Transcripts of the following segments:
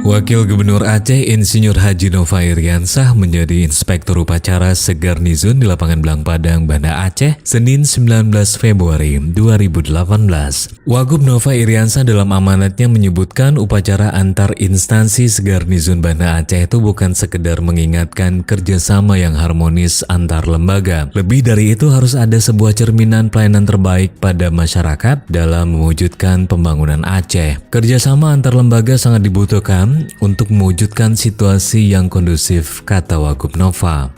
Wakil Gubernur Aceh Insinyur Haji Nova Iriansah menjadi inspektur upacara se-Garnizum di lapangan Belang Padang, Banda Aceh, Senin 19 Februari 2018. Wagub Nova Iriansah dalam amanatnya menyebutkan upacara antar instansi se-Garnizum Banda Aceh itu bukan sekedar mengingatkan kerjasama yang harmonis antar lembaga. Lebih dari itu harus ada sebuah cerminan pelayanan terbaik pada masyarakat dalam mewujudkan pembangunan Aceh. Kerjasama antar lembaga sangat dibutuhkan untuk mewujudkan situasi yang kondusif, kata Wagub Nova.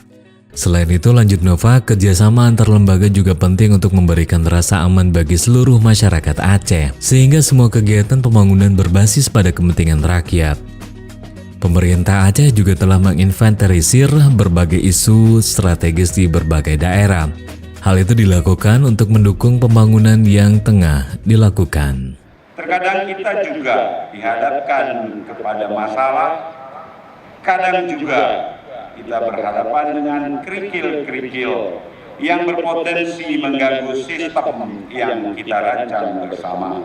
Selain itu, lanjut Nova, kerjasama antar lembaga juga penting untuk memberikan rasa aman bagi seluruh masyarakat Aceh, sehingga semua kegiatan pembangunan berbasis pada kepentingan rakyat. Pemerintah Aceh juga telah menginventarisir berbagai isu strategis di berbagai daerah. Hal itu dilakukan untuk mendukung pembangunan yang tengah dilakukan. Terkadang kita juga dihadapkan kepada masalah, kadang juga kita berhadapan dengan kerikil-kerikil yang berpotensi mengganggu sistem yang kita rancang bersama.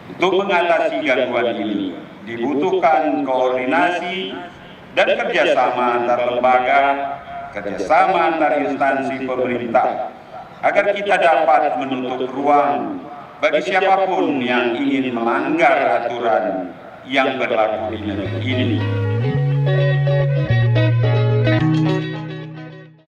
Untuk mengatasi gangguan ini, dibutuhkan koordinasi dan kerjasama antar lembaga, kerjasama antar instansi pemerintah, agar kita dapat menutup ruang bagi siapapun yang ingin melanggar aturan yang berlaku di negeri ini.